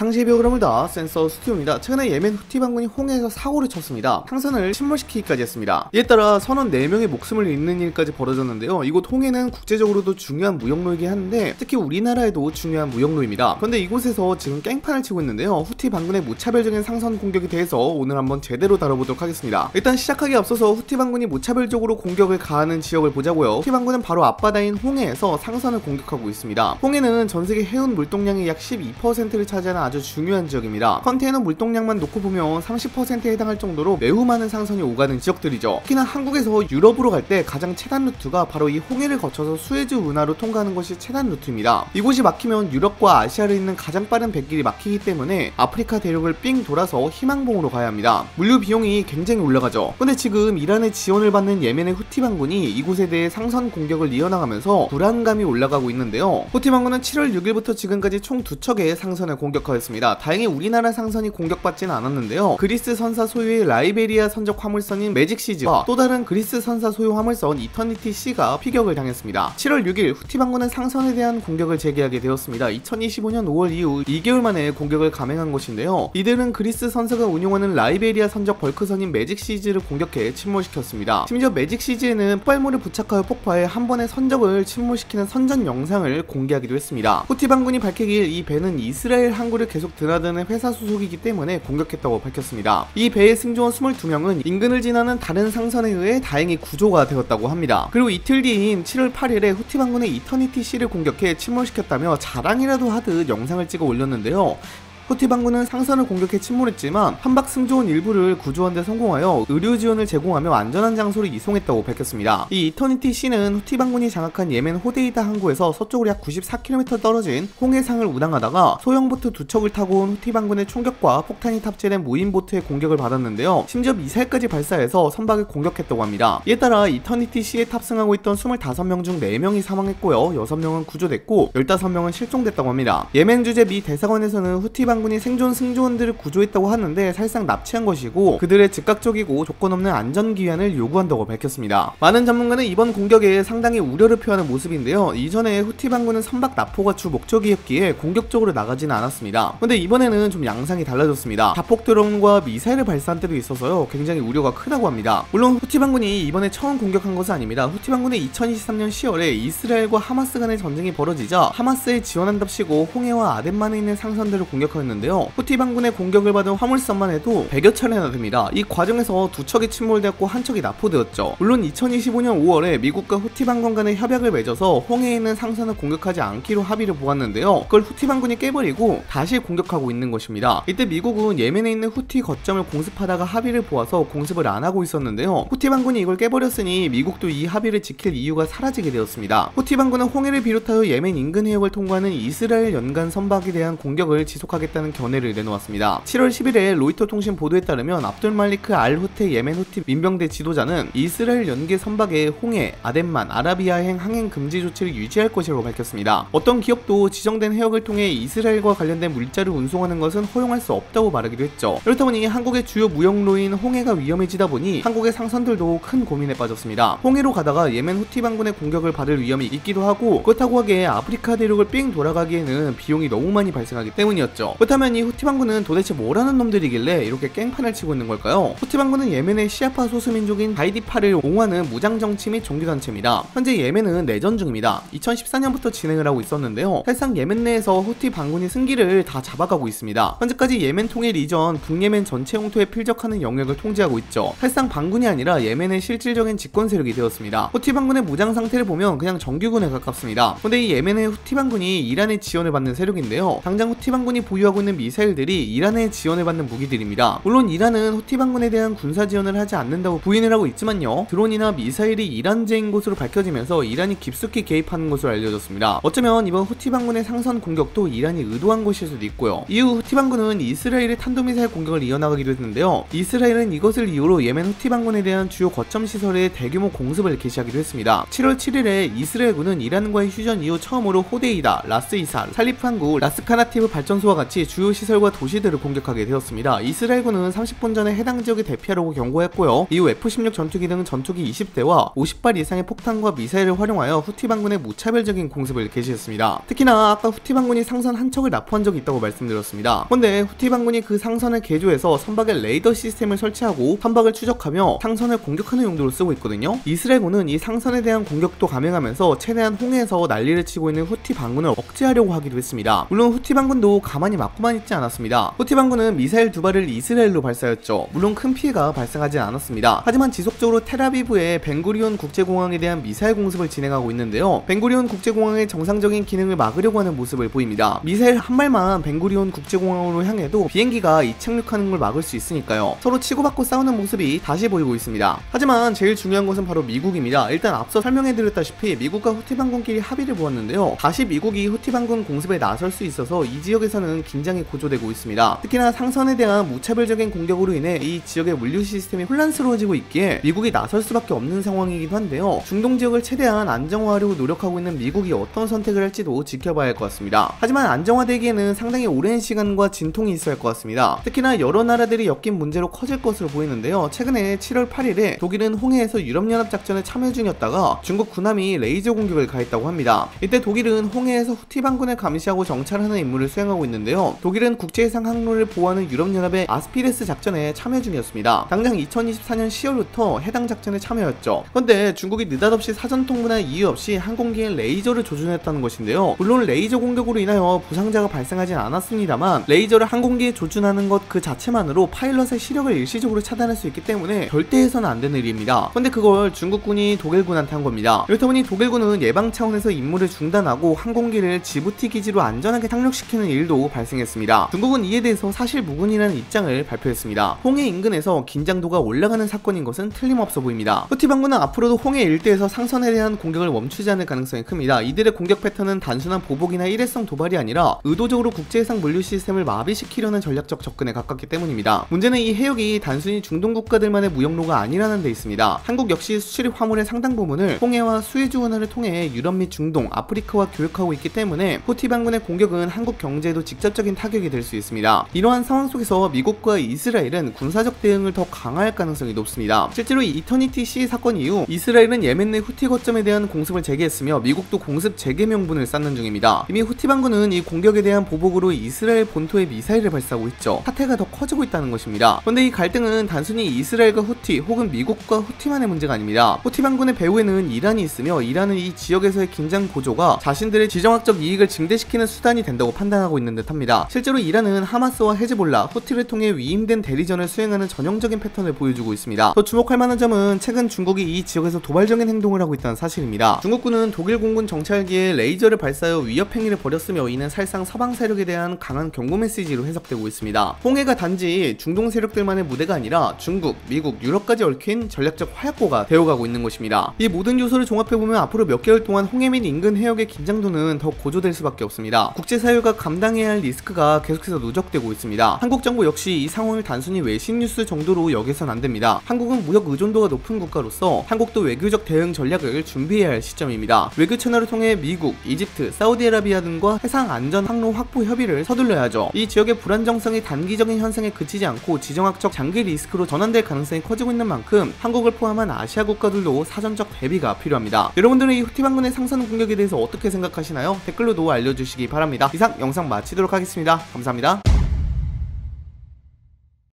상시의 벽을 허물다 센서 스튜디오입니다. 최근에 예멘 후티 반군이 홍해에서 사고를 쳤습니다. 상선을 침몰시키기까지 했습니다. 이에 따라 선원 4명의 목숨을 잃는 일까지 벌어졌는데요. 이곳 홍해는 국제적으로도 중요한 무역로이긴 한데 특히 우리나라에도 중요한 무역로입니다. 그런데 이곳에서 지금 깽판을 치고 있는데요. 후티 반군의 무차별적인 상선 공격에 대해서 오늘 한번 제대로 다뤄보도록 하겠습니다. 일단 시작하기 앞서서 후티 반군이 무차별적으로 공격을 가하는 지역을 보자고요. 후티 반군은 바로 앞바다인 홍해에서 상선을 공격하고 있습니다. 홍해는 전세계 해운 물동량의 약 12%를 차지하는 아주 중요한 지역입니다. 컨테이너 물동량만 놓고 보면 30%에 해당할 정도로 매우 많은 상선이 오가는 지역들이죠. 특히나 한국에서 유럽으로 갈 때 가장 최단 루트가 바로 이 홍해를 거쳐서 수에즈 운하로 통과하는 것이 최단 루트입니다. 이곳이 막히면 유럽과 아시아를 잇는 가장 빠른 백길이 막히기 때문에 아프리카 대륙을 삥 돌아서 희망봉으로 가야 합니다. 물류 비용이 굉장히 올라가죠. 근데 지금 이란의 지원을 받는 예멘의 후티 반군이 이곳에 대해 상선 공격을 이어나가면서 불안감이 올라가고 있는데요. 후티 반군은 7월 6일부터 지금까지 총 2척의 상선을 공격하였습니다. 다행히 우리나라 상선이 공격받지는 않았는데요. 그리스 선사 소유의 라이베리아 선적 화물선인 매직시즈와 또 다른 그리스 선사 소유 화물선 이터니티 C가 피격을 당했습니다. 7월 6일 후티 반군은 상선에 대한 공격을 재개하게 되었습니다. 2025년 5월 이후 2개월 만에 공격을 감행한 것인데요. 이들은 그리스 선사가 운용하는 라이베리아 선적 벌크선인 매직시즈를 공격해 침몰시켰습니다. 심지어 매직시즈에는 폭발물을 부착하여 폭파해 한 번에 선적을 침몰시키는 선전 영상을 공개하기도 했습니다. 후티 반군이 밝히길 이 배는 이스라엘 항구를 계속 드나드는 회사 소속이기 때문에 공격했다고 밝혔습니다. 이 배의 승조원 22명은 인근을 지나는 다른 상선에 의해 다행히 구조가 되었다고 합니다. 그리고 이틀 뒤인 7월 8일에 후티 반군의 이터니티 C를 공격해 침몰시켰다며 자랑이라도 하듯 영상을 찍어 올렸는데요. 후티 반군은 상선을 공격해 침몰했지만 한박 승조원 일부를 구조하는 데 성공하여 의료 지원을 제공하며 안전한 장소로 이송했다고 밝혔습니다. 이 이터니티 C는 후티 반군이 장악한 예멘 호데이다 항구에서 서쪽으로 약 94km 떨어진 홍해상을 운항하다가 소형 보트 2척을 타고 온 후티 반군의 총격과 폭탄이 탑재된 무인 보트의 공격을 받았는데요. 심지어 미사일까지 발사해서 선박을 공격했다고 합니다. 이에 따라 이터니티 C에 탑승하고 있던 25명 중 4명이 사망했고요. 6명은 구조됐고 15명은 실종됐다고 합니다. 예멘 주재 미 대사관에서는 후티 반군이 생존 승조원들을 구조했다고 하는데 사실상 납치한 것이고 그들의 즉각적이고 조건 없는 안전 귀환을 요구한다고 밝혔습니다. 많은 전문가는 이번 공격에 상당히 우려를 표하는 모습인데요. 이전에 후티 반군은 선박 납포가 주 목적이었기에 공격적으로 나가지는 않았습니다. 근데 이번에는 좀 양상이 달라졌습니다. 자폭 드론과 미사일을 발사한 때도 있어서요. 굉장히 우려가 크다고 합니다. 물론 후티 반군이 이번에 처음 공격한 것은 아닙니다. 후티 반군은 2023년 10월에 이스라엘과 하마스 간의 전쟁이 벌어지자 하마스에 지원한답시고 홍해와 아덴만에 있는 상선들을 공격하였는데요. 후티 반군의 공격을 받은 화물선만 해도 100여 차례나 됩니다. 이 과정에서 2척이 침몰되었고 1척이 납포되었죠. 물론 2025년 5월에 미국과 후티 반군 간의 협약을 맺어서 홍해에 있는 상선을 공격하지 않기로 합의를 보았는데요. 그걸 후티 반군이 깨버리고 다시 공격하고 있는 것입니다. 이때 미국은 예멘에 있는 후티 거점을 공습하다가 합의를 보아서 공습을 안 하고 있었는데요. 후티 반군이 이걸 깨버렸으니 미국도 이 합의를 지킬 이유가 사라지게 되었습니다. 후티 반군은 홍해를 비롯하여 예멘 인근 해역을 통과하는 이스라엘 연간 선박에 대한 공격을 지속하겠다는 견해를 내놓았습니다. 7월 10일에 로이터 통신 보도에 따르면 압둘 말리크 알 후테 예멘 후티 민병대 지도자는 이스라엘 연계 선박에 홍해, 아덴만, 아라비아행 항행 금지 조치를 유지할 것이라고 밝혔습니다. 어떤 기업도 지정된 해역을 통해 이스라엘과 관련된 물자를 운송하는 것은 허용할 수 없다고 말하기도 했죠. 그렇다 보니 한국의 주요 무역로인 홍해가 위험해지다 보니 한국의 상선들도 큰 고민에 빠졌습니다. 홍해로 가다가 예멘 후티 반군의 공격을 받을 위험이 있기도 하고 그렇다고 하기에 아프리카 대륙을 삥 돌아가기에는 비용이 너무 많이 발생하기 때문이었죠. 그렇다면 이 후티 반군은 도대체 뭐라는 놈들이길래 이렇게 깽판을 치고 있는 걸까요? 후티 반군은 예멘의 시아파 소수민족인 바이디파를 옹호하는 무장정치 및 종교단체입니다. 현재 예멘은 내전 중입니다. 2014년부터 진행을 하고 있었는데요. 사실상 예멘 내에서 후티 반군이 승기를 다 잡아가고 있습니다. 현재까지 예멘 통일 이전 북예멘 전체 영토에 필적하는 영역을 통제하고 있죠. 사실상 반군이 아니라 예멘의 실질적인 집권 세력이 되었습니다. 후티 반군의 무장 상태를 보면 그냥 정규군에 가깝습니다. 근데 이 예멘의 후티 반군이 이란의 지원을 받는 세력인데요. 당장 후티 반군이 보유하고 있는 미사일들이 이란의 지원을 받는 무기들입니다. 물론 이란은 후티 반군에 대한 군사 지원을 하지 않는다고 부인을 하고 있지만요. 드론이나 미사일이 이란제인 것으로 밝혀지면서 이란이 깊숙이 개입하는 것으로 알려졌습니다. 어쩌면 이번 후티 반군의 상선 공격도 이란이 의도한 것일 수도 있고요. 이후 후티 반군은 이스라엘의 탄도미사일 공격을 이어나가기도 했는데요. 이스라엘은 이것을 이유로 예멘 후티 반군에 대한 주요 거점 시설의 대규모 공습을 개시하기도 했습니다. 7월 7일에 이스라엘군은 이란과의 휴전 이후 처음으로 호데이다, 라스 이사, 살리프 항구, 라스카나티브 발전소와 같이 공격이 주요 시설과 도시들을 공격하게 되었습니다. 이스라엘군은 30분 전에 해당 지역에 대피하라고 경고했고요. 이후 F-16 전투기 등 전투기 20대와 50발 이상의 폭탄과 미사일을 활용하여 후티 반군의 무차별적인 공습을 개시했습니다. 특히나 아까 후티 반군이 상선 한 척을 납포한 적이 있다고 말씀드렸습니다. 그런데 후티 반군이 그 상선을 개조해서 선박에 레이더 시스템을 설치하고 선박을 추적하며 상선을 공격하는 용도로 쓰고 있거든요. 이스라엘군은 이 상선에 대한 공격도 감행하면서 최대한 홍해에서 난리를 치고 있는 후티 반군을 억제하려고 하기도 했습니다. 물론 후티 반군도 가만히 맞고만 있지 않았습니다. 후티 반군은 미사일 2발을 이스라엘로 발사했죠. 물론 큰 피해가 발생하지 않았습니다. 하지만 지속적으로 텔아비브의 벤구리온 국제공항에 대한 미사일 공습을 진행하고 있는데요. 벤구리온 국제공항의 정상적인 기능을 막으려고 하는 모습을 보입니다. 미사일 한 발만 벤구리온 국제공항으로 향해도 비행기가 이착륙하는 걸 막을 수 있으니까요. 서로 치고받고 싸우는 모습이 다시 보이고 있습니다. 하지만 제일 중요한 것은 바로 미국입니다. 일단 앞서 설명해드렸다시피 미국과 후티 반군끼리 합의를 보았는데요. 다시 미국이 후티 반군 공습에 나설 수 있어서 이 지역에서는 긴장이 고조되고 있습니다. 특히나 상선에 대한 무차별적인 공격으로 인해 이 지역의 물류 시스템이 혼란스러워지고 있기에 미국이 나설 수밖에 없는 상황이기도 한데요. 중동 지역을 최대한 안정화하려고 노력하고 있는 미국이 어떤 선택을 할지도 지켜봐야 할 것 같습니다. 하지만 안정화되기에는 상당히 오랜 시간과 진통이 있어야 할 것 같습니다. 특히나 여러 나라들이 엮인 문제로 커질 것으로 보이는데요. 최근에 7월 8일에 독일은 홍해에서 유럽연합작전에 참여 중이었다가 중국 군함이 레이저 공격을 가했다고 합니다. 이때 독일은 홍해에서 후티 반군을 감시하고 정찰하는 임무를 수행하고 있는데요. 독일은 국제해상 항로를 보호하는 유럽연합의 아스피데스 작전에 참여 중이었습니다. 당장 2024년 10월부터 해당 작전에 참여했죠. 그런데 중국이 느닷없이 사전 통보나 이유 없이 항공기에 레이저를 조준했다는 것인데요. 물론 레이저 공격으로 인하여 부상자가 발생하진 않았습니다만 레이저를 항공기에 조준하는 것 그 자체만으로 파일럿의 시력을 일시적으로 차단할 수 있기 때문에 절대 해서는 안 되는 일입니다. 그런데 그걸 중국군이 독일군한테 한 겁니다. 이렇다 보니 독일군은 예방 차원에서 임무를 중단하고 항공기를 지부티 기지로 안전하게 착륙시키는 일도 발생했습니다. 중국은 이에 대해서 사실무근이라는 입장을 발표했습니다. 홍해 인근에서 긴장도가 올라가는 사건인 것은 틀림없어 보입니다. 후티 반군은 앞으로도 홍해 일대에서 상선에 대한 공격을 멈추지 않을 가능성이 큽니다. 이들의 공격 패턴은 단순한 보복이나 일회성 도발이 아니라 의도적으로 국제해상 물류 시스템을 마비시키려는 전략적 접근에 가깝기 때문입니다. 문제는 이 해역이 단순히 중동 국가들만의 무역로가 아니라는 데 있습니다. 한국 역시 수출입 화물의 상당 부분을 홍해와 수에즈 운하를 통해 유럽 및 중동, 아프리카와 교역하고 있기 때문에 후티 반군의 공격은 한국 경제에도 직접적인 타격이 될 수 있습니다. 이러한 상황 속에서 미국과 이스라엘은 군사적 대응을 더 강화할 가능성이 높습니다. 실제로 이 이터니티 시 사건 이후 이스라엘은 예멘 내 후티 거점에 대한 공습을 재개했으며 미국도 공습 재개 명분을 쌓는 중입니다. 이미 후티 반군은 이 공격에 대한 보복으로 이스라엘 본토에 미사일을 발사하고 있죠. 사태가 더 커지고 있다는 것입니다. 그런데 이 갈등은 단순히 이스라엘과 후티 혹은 미국과 후티만의 문제가 아닙니다. 후티 반군의 배후에는 이란이 있으며 이란은 이 지역에서의 긴장 고조가 자신들의 지정학적 이익을 증대시키는 수단이 된다고 판단하고 있는 듯합니다. 실제로 이란은 하마스와 헤즈볼라, 후티를 통해 위임된 대리전을 수행하는 전형적인 패턴을 보여주고 있습니다. 더 주목할 만한 점은 최근 중국이 이 지역에서 도발적인 행동을 하고 있다는 사실입니다. 중국군은 독일 공군 정찰기에 레이저를 발사하여 위협 행위를 벌였으며 이는 사실상 서방 세력에 대한 강한 경고 메시지로 해석되고 있습니다. 홍해가 단지 중동 세력들만의 무대가 아니라 중국, 미국, 유럽까지 얽힌 전략적 화약고가 되어가고 있는 것입니다. 이 모든 요소를 종합해보면 앞으로 몇 개월 동안 홍해 및 인근 해역의 긴장도는 더 고조될 수밖에 없습니다. 국제사회가 감당해야 할 리스크가 계속해서 누적되고 있습니다. 한국 정부 역시 이 상황을 단순히 외신 뉴스 정도로 여겨선 안 됩니다. 한국은 무역 의존도가 높은 국가로서 한국도 외교적 대응 전략을 준비해야 할 시점입니다. 외교 채널을 통해 미국, 이집트, 사우디아라비아 등과 해상 안전 항로 확보 협의를 서둘러야 하죠. 이 지역의 불안정성이 단기적인 현상에 그치지 않고 지정학적 장기 리스크로 전환될 가능성이 커지고 있는 만큼 한국을 포함한 아시아 국가들도 사전적 대비가 필요합니다. 여러분들은 이 후티 반군의 상선 공격에 대해서 어떻게 생각하시나요? 댓글로도 알려주시기 바랍니다. 이상 영상 마치도록 하겠습니다. 감사합니다.